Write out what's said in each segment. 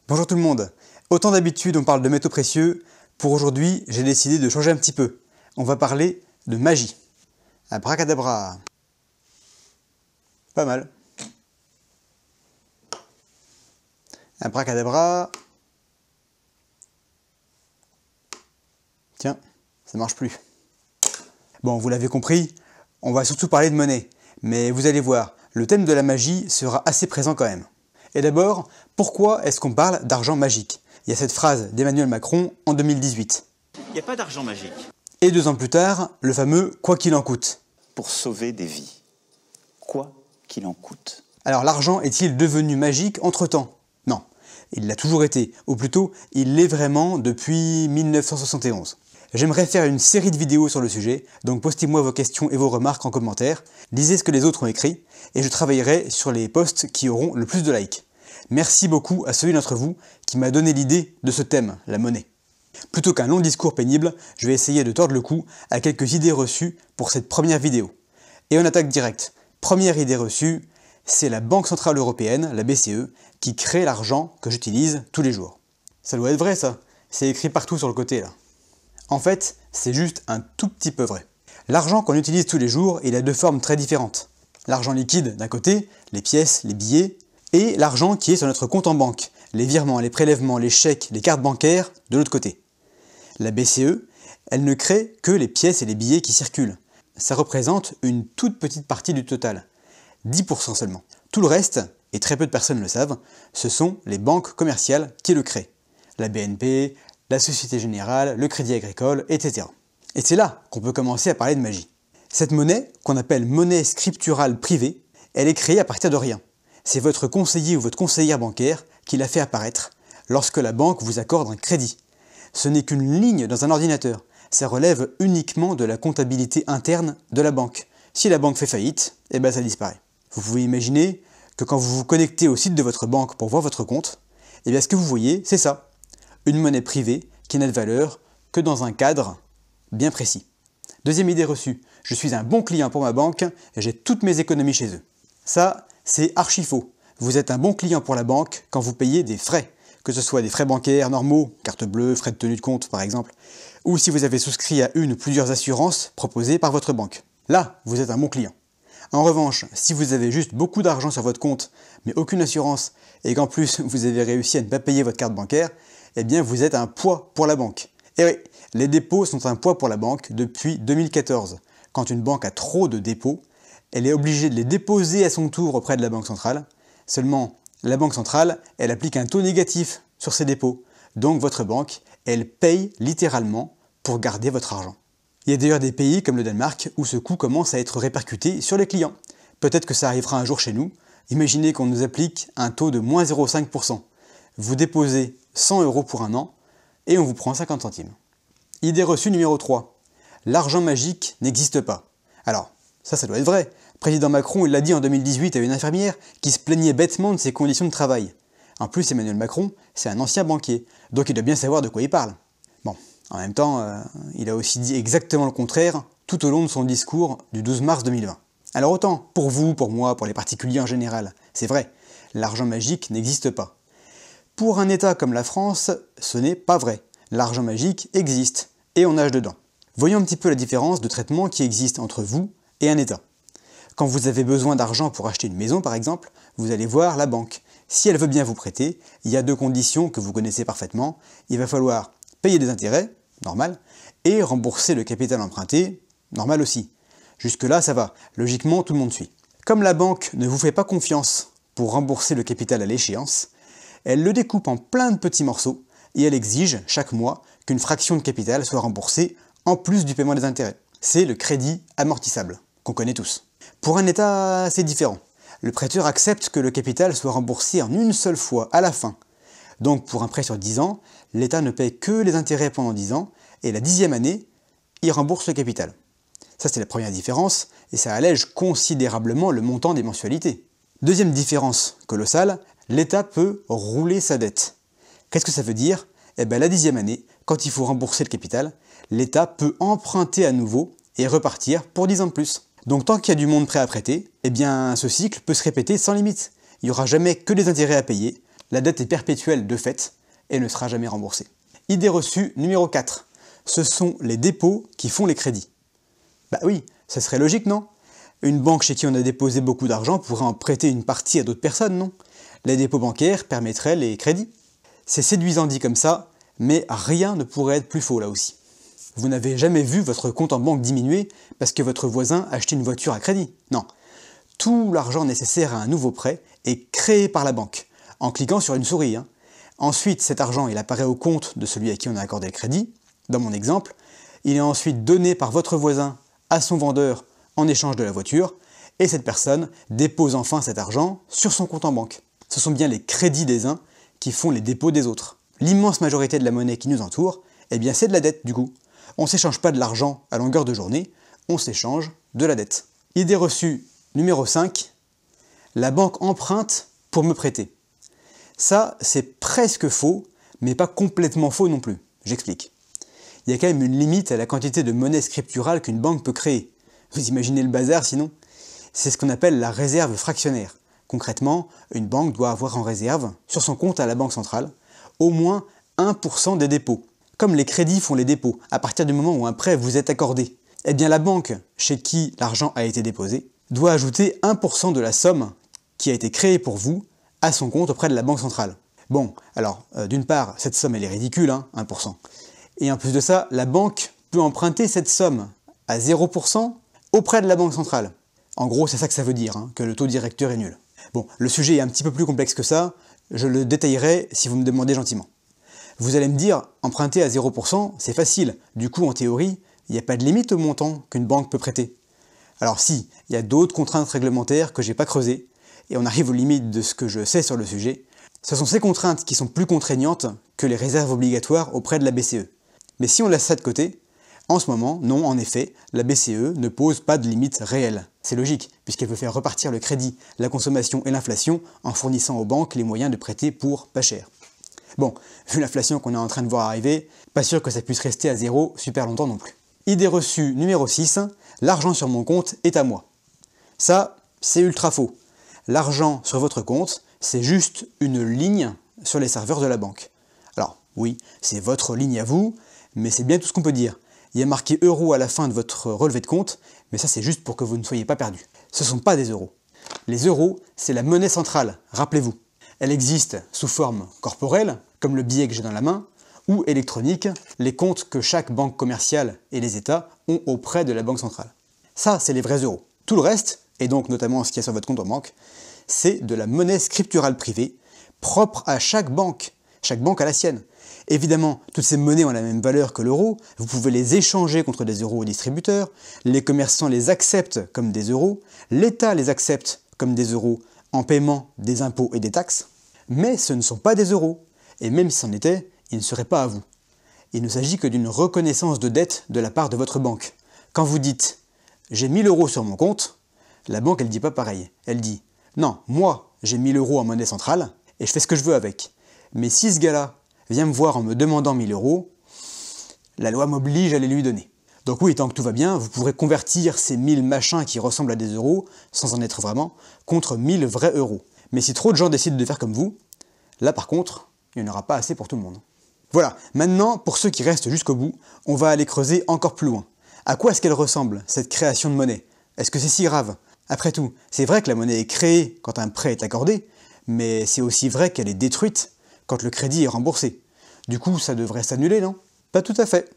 Bonjour tout le monde. Autant d'habitude on parle de métaux précieux, pour aujourd'hui j'ai décidé de changer un petit peu. On va parler de magie. Abracadabra. Pas mal. Abracadabra. Tiens, ça marche plus. Bon, vous l'avez compris, on va surtout parler de monnaie. Mais vous allez voir, le thème de la magie sera assez présent quand même. Et d'abord, pourquoi est-ce qu'on parle d'argent magique? Il y a cette phrase d'Emmanuel Macron en 2018. Il n'y a pas d'argent magique. Et 2 ans plus tard, le fameux « quoi qu'il en coûte ». Pour sauver des vies. Quoi qu'il en coûte. Alors l'argent est-il devenu magique entre-temps? Non, il l'a toujours été, ou plutôt, il l'est vraiment depuis 1971. J'aimerais faire une série de vidéos sur le sujet, donc postez-moi vos questions et vos remarques en commentaire, lisez ce que les autres ont écrit, et je travaillerai sur les posts qui auront le plus de likes. Merci beaucoup à celui d'entre vous qui m'a donné l'idée de ce thème, la monnaie. Plutôt qu'un long discours pénible, je vais essayer de tordre le cou à quelques idées reçues pour cette première vidéo. Et on attaque direct. Première idée reçue, c'est la Banque Centrale Européenne, la BCE, qui crée l'argent que j'utilise tous les jours. Ça doit être vrai ça, c'est écrit partout sur le côté là. En fait, c'est juste un tout petit peu vrai. L'argent qu'on utilise tous les jours, il a 2 formes très différentes. L'argent liquide d'un côté, les pièces, les billets, et l'argent qui est sur notre compte en banque, les virements, les prélèvements, les chèques, les cartes bancaires, de l'autre côté. La BCE, elle ne crée que les pièces et les billets qui circulent. Ça représente une toute petite partie du total, 10% seulement. Tout le reste, et très peu de personnes le savent, ce sont les banques commerciales qui le créent. La BNP, la Société Générale, le Crédit Agricole, etc. Et c'est là qu'on peut commencer à parler de magie. Cette monnaie, qu'on appelle monnaie scripturale privée, elle est créée à partir de rien. C'est votre conseiller ou votre conseillère bancaire qui l'a fait apparaître lorsque la banque vous accorde un crédit. Ce n'est qu'une ligne dans un ordinateur. Ça relève uniquement de la comptabilité interne de la banque. Si la banque fait faillite, eh ben ça disparaît. Vous pouvez imaginer que quand vous vous connectez au site de votre banque pour voir votre compte, eh bien ce que vous voyez, c'est ça. Une monnaie privée qui n'a de valeur que dans un cadre bien précis. Deuxième idée reçue, je suis un bon client pour ma banque et j'ai toutes mes économies chez eux. Ça, c'est archi faux. Vous êtes un bon client pour la banque quand vous payez des frais, que ce soit des frais bancaires normaux, carte bleue, frais de tenue de compte par exemple, ou si vous avez souscrit à une ou plusieurs assurances proposées par votre banque. Là, vous êtes un bon client. En revanche, si vous avez juste beaucoup d'argent sur votre compte, mais aucune assurance, et qu'en plus vous avez réussi à ne pas payer votre carte bancaire, eh bien vous êtes un poids pour la banque. Et oui, les dépôts sont un poids pour la banque depuis 2014. Quand une banque a trop de dépôts, elle est obligée de les déposer à son tour auprès de la Banque centrale. Seulement, la Banque centrale, elle applique un taux négatif sur ces dépôts. Donc votre banque, elle paye littéralement pour garder votre argent. Il y a d'ailleurs des pays comme le Danemark où ce coût commence à être répercuté sur les clients. Peut-être que ça arrivera un jour chez nous. Imaginez qu'on nous applique un taux de moins 0,5%. Vous déposez 100 € pour un an et on vous prend 50 centimes. Idée reçue numéro 3. L'argent magique n'existe pas. Alors, ça doit être vrai. Président Macron, il l'a dit en 2018 à une infirmière qui se plaignait bêtement de ses conditions de travail. En plus, Emmanuel Macron, c'est un ancien banquier, donc il doit bien savoir de quoi il parle. Bon, en même temps, il a aussi dit exactement le contraire tout au long de son discours du 12 mars 2020. Alors autant, pour vous, pour moi, pour les particuliers en général, c'est vrai, l'argent magique n'existe pas. Pour un État comme la France, ce n'est pas vrai. L'argent magique existe, et on nage dedans. Voyons un petit peu la différence de traitement qui existe entre vous et un État. Quand vous avez besoin d'argent pour acheter une maison par exemple, vous allez voir la banque. Si elle veut bien vous prêter, il y a 2 conditions que vous connaissez parfaitement. Il va falloir payer des intérêts, normal, et rembourser le capital emprunté, normal aussi. Jusque-là, ça va. Logiquement, tout le monde suit. Comme la banque ne vous fait pas confiance pour rembourser le capital à l'échéance, elle le découpe en plein de petits morceaux et elle exige chaque mois qu'une fraction de capital soit remboursée en plus du paiement des intérêts. C'est le crédit amortissable, qu'on connaît tous. Pour un État, c'est différent. Le prêteur accepte que le capital soit remboursé en une seule fois, à la fin. Donc pour un prêt sur 10 ans, l'État ne paye que les intérêts pendant 10 ans, et la 10e année, il rembourse le capital. Ça c'est la première différence, et ça allège considérablement le montant des mensualités. Deuxième différence colossale, l'État peut rouler sa dette. Qu'est-ce que ça veut dire? Eh bien la 10e année, quand il faut rembourser le capital, l'État peut emprunter à nouveau et repartir pour 10 ans de plus. Donc tant qu'il y a du monde prêt à prêter, eh bien ce cycle peut se répéter sans limite. Il n'y aura jamais que des intérêts à payer, La dette est perpétuelle de fait et ne sera jamais remboursée. Idée reçue numéro 4. Ce sont les dépôts qui font les crédits. Bah oui, ça serait logique, non? Une banque chez qui on a déposé beaucoup d'argent pourrait en prêter une partie à d'autres personnes, non? Les dépôts bancaires permettraient les crédits. C'est séduisant dit comme ça, mais rien ne pourrait être plus faux là aussi. Vous n'avez jamais vu votre compte en banque diminuer parce que votre voisin a acheté une voiture à crédit. Non. Tout l'argent nécessaire à un nouveau prêt est créé par la banque, en cliquant sur une souris. Ensuite, cet argent il apparaît au compte de celui à qui on a accordé le crédit. Dans mon exemple, il est ensuite donné par votre voisin à son vendeur en échange de la voiture, et cette personne dépose enfin cet argent sur son compte en banque. Ce sont bien les crédits des uns qui font les dépôts des autres. L'immense majorité de la monnaie qui nous entoure, eh bien c'est de la dette du coup. On ne s'échange pas de l'argent à longueur de journée, on s'échange de la dette. Idée reçue numéro 5, la banque emprunte pour me prêter. Ça, c'est presque faux, mais pas complètement faux non plus. J'explique. Il y a quand même une limite à la quantité de monnaie scripturale qu'une banque peut créer. Vous imaginez le bazar sinon? C'est ce qu'on appelle la réserve fractionnaire. Concrètement, une banque doit avoir en réserve, sur son compte à la banque centrale, au moins 1% des dépôts. Comme les crédits font les dépôts, à partir du moment où un prêt vous est accordé, eh bien la banque chez qui l'argent a été déposé doit ajouter 1% de la somme qui a été créée pour vous à son compte auprès de la banque centrale. Bon, alors, d'une part, cette somme elle est ridicule, 1%. Et en plus de ça, la banque peut emprunter cette somme à 0% auprès de la banque centrale. En gros, c'est ça que ça veut dire, que le taux directeur est nul. Bon, le sujet est un petit peu plus complexe que ça, je le détaillerai si vous me demandez gentiment. Vous allez me dire, emprunter à 0%, c'est facile. Du coup, en théorie, il n'y a pas de limite au montant qu'une banque peut prêter. Alors si, il y a d'autres contraintes réglementaires que j'ai pas creusées, et on arrive aux limites de ce que je sais sur le sujet. Ce sont ces contraintes qui sont plus contraignantes que les réserves obligatoires auprès de la BCE. Mais si on laisse ça de côté, en ce moment, non, en effet, la BCE ne pose pas de limite réelle. C'est logique, puisqu'elle veut faire repartir le crédit, la consommation et l'inflation en fournissant aux banques les moyens de prêter pour pas cher. Bon, vu l'inflation qu'on est en train de voir arriver, pas sûr que ça puisse rester à zéro super longtemps non plus. Idée reçue numéro 6, l'argent sur mon compte est à moi. Ça, c'est ultra faux. L'argent sur votre compte, c'est juste une ligne sur les serveurs de la banque. Alors, oui, c'est votre ligne à vous, mais c'est bien tout ce qu'on peut dire. Il y a marqué euro à la fin de votre relevé de compte, mais ça c'est juste pour que vous ne soyez pas perdu. Ce ne sont pas des euros. Les euros, c'est la monnaie centrale, rappelez-vous. Elle existe sous forme corporelle, comme le billet que j'ai dans la main, ou électronique, les comptes que chaque banque commerciale et les États ont auprès de la banque centrale. Ça, c'est les vrais euros. Tout le reste, et donc notamment ce qu'il y a sur votre compte en banque, c'est de la monnaie scripturale privée, propre à chaque banque a la sienne. Évidemment, toutes ces monnaies ont la même valeur que l'euro, vous pouvez les échanger contre des euros au distributeur, les commerçants les acceptent comme des euros, l'État les accepte comme des euros en paiement des impôts et des taxes, mais ce ne sont pas des euros, et même si c'en était, ils ne seraient pas à vous. Il ne s'agit que d'une reconnaissance de dette de la part de votre banque. Quand vous dites « j'ai 1000 euros sur mon compte », la banque elle dit pas pareil, elle dit « non, moi j'ai 1000 euros en monnaie centrale et je fais ce que je veux avec ». Mais si ce gars-là vient me voir en me demandant 1000 euros, la loi m'oblige à les lui donner. Donc oui, tant que tout va bien, vous pourrez convertir ces 1000 machins qui ressemblent à des euros, sans en être vraiment, contre 1000 vrais euros. Mais si trop de gens décident de faire comme vous, là par contre, il n'y en aura pas assez pour tout le monde. Voilà, maintenant, pour ceux qui restent jusqu'au bout, on va aller creuser encore plus loin. À quoi est-ce qu'elle ressemble, cette création de monnaie? Est-ce que c'est si grave? Après tout, c'est vrai que la monnaie est créée quand un prêt est accordé, mais c'est aussi vrai qu'elle est détruite quand le crédit est remboursé. Du coup, ça devrait s'annuler, non? Pas tout à fait.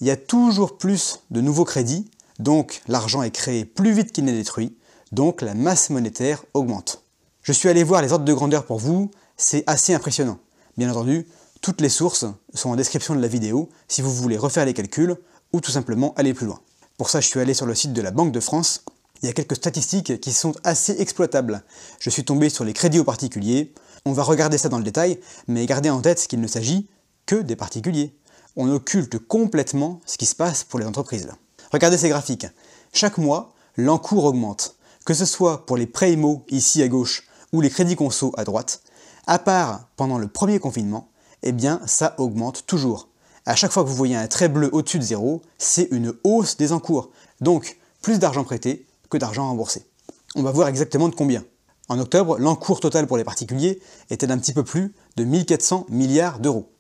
Il y a toujours plus de nouveaux crédits, donc l'argent est créé plus vite qu'il n'est détruit, donc la masse monétaire augmente. Je suis allé voir les ordres de grandeur pour vous, c'est assez impressionnant. Bien entendu, toutes les sources sont en description de la vidéo si vous voulez refaire les calculs ou tout simplement aller plus loin. Pour ça, je suis allé sur le site de la Banque de France. Il y a quelques statistiques qui sont assez exploitables. Je suis tombé sur les crédits aux particuliers. On va regarder ça dans le détail, mais gardez en tête qu'il ne s'agit que des particuliers. On occulte complètement ce qui se passe pour les entreprises. Regardez ces graphiques. Chaque mois, l'encours augmente. Que ce soit pour les prêts IMO, ici à gauche, ou les crédits conso à droite, à part pendant le premier confinement, eh bien ça augmente toujours. À chaque fois que vous voyez un trait bleu au-dessus de zéro, c'est une hausse des encours. Donc, plus d'argent prêté que d'argent remboursé. On va voir exactement de combien. En octobre, l'encours total pour les particuliers était d'un petit peu plus de 1400 milliards d'euros.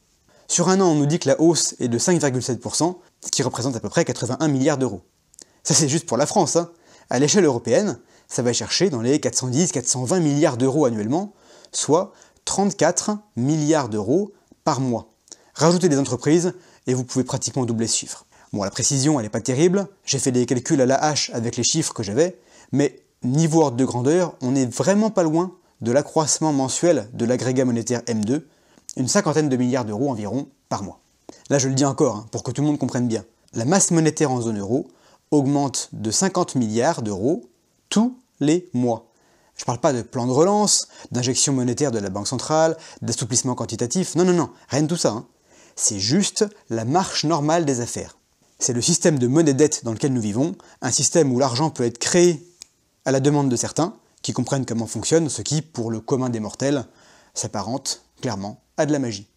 Sur un an, on nous dit que la hausse est de 5,7%, ce qui représente à peu près 81 milliards d'euros. Ça c'est juste pour la France, hein. À l'échelle européenne, ça va chercher dans les 410-420 milliards d'euros annuellement, soit 34 milliards d'euros par mois. Rajoutez des entreprises et vous pouvez pratiquement doubler ce chiffre. Bon, la précision, elle n'est pas terrible, j'ai fait des calculs à la hache avec les chiffres que j'avais, mais niveau ordre de grandeur, on n'est vraiment pas loin de l'accroissement mensuel de l'agrégat monétaire M2, une cinquantaine de milliards d'euros environ par mois. Là, je le dis encore, hein, pour que tout le monde comprenne bien. La masse monétaire en zone euro augmente de 50 milliards d'euros tous les mois. Je ne parle pas de plan de relance, d'injection monétaire de la Banque centrale, d'assouplissement quantitatif, non, rien de tout ça. Hein. C'est juste la marche normale des affaires. C'est le système de monnaie-dette dans lequel nous vivons, un système où l'argent peut être créé à la demande de certains, qui comprennent comment fonctionne, ce qui, pour le commun des mortels, s'apparente clairement à de la magie.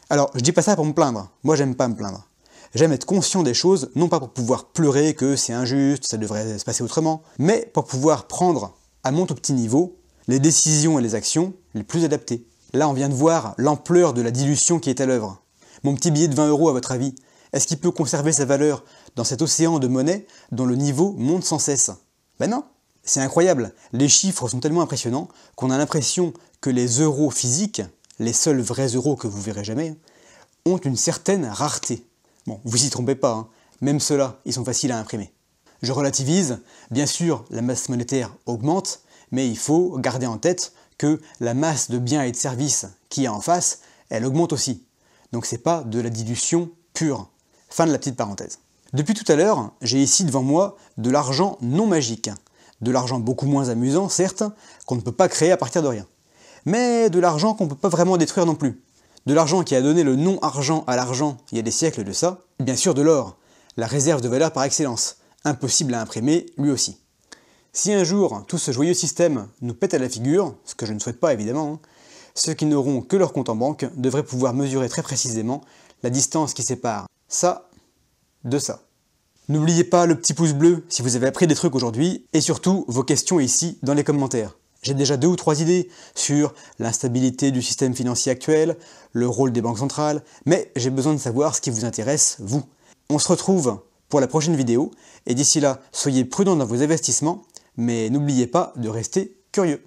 Alors, je dis pas ça pour me plaindre, moi j'aime pas me plaindre. J'aime être conscient des choses, non pas pour pouvoir pleurer que c'est injuste, ça devrait se passer autrement, mais pour pouvoir prendre, à mon tout petit niveau, les décisions et les actions les plus adaptées. Là, on vient de voir l'ampleur de la dilution qui est à l'œuvre. Mon petit billet de 20 €, à votre avis, est-ce qu'il peut conserver sa valeur dans cet océan de monnaie dont le niveau monte sans cesse? Ben non, c'est incroyable. Les chiffres sont tellement impressionnants qu'on a l'impression que les euros physiques, les seuls vrais euros que vous verrez jamais, ont une certaine rareté. Bon, vous y trompez pas, hein. Même ceux-là, ils sont faciles à imprimer. Je relativise, bien sûr, la masse monétaire augmente, mais il faut garder en tête que la masse de biens et de services qu'il y a en face, elle augmente aussi. Donc c'est pas de la dilution pure. Fin de la petite parenthèse. Depuis tout à l'heure, j'ai ici devant moi de l'argent non magique. De l'argent beaucoup moins amusant, certes, qu'on ne peut pas créer à partir de rien. Mais de l'argent qu'on ne peut pas vraiment détruire non plus. De l'argent qui a donné le nom argent à l'argent il y a des siècles de ça. Et bien sûr de l'or, la réserve de valeur par excellence. Impossible à imprimer, lui aussi. Si un jour, tout ce joyeux système nous pète à la figure, ce que je ne souhaite pas évidemment, hein, ceux qui n'auront que leur compte en banque devraient pouvoir mesurer très précisément la distance qui sépare ça de ça. N'oubliez pas le petit pouce bleu si vous avez appris des trucs aujourd'hui, et surtout vos questions ici dans les commentaires. J'ai déjà 2 ou 3 idées sur l'instabilité du système financier actuel, le rôle des banques centrales, mais j'ai besoin de savoir ce qui vous intéresse, vous. On se retrouve pour la prochaine vidéo, et d'ici là, soyez prudents dans vos investissements, mais n'oubliez pas de rester curieux.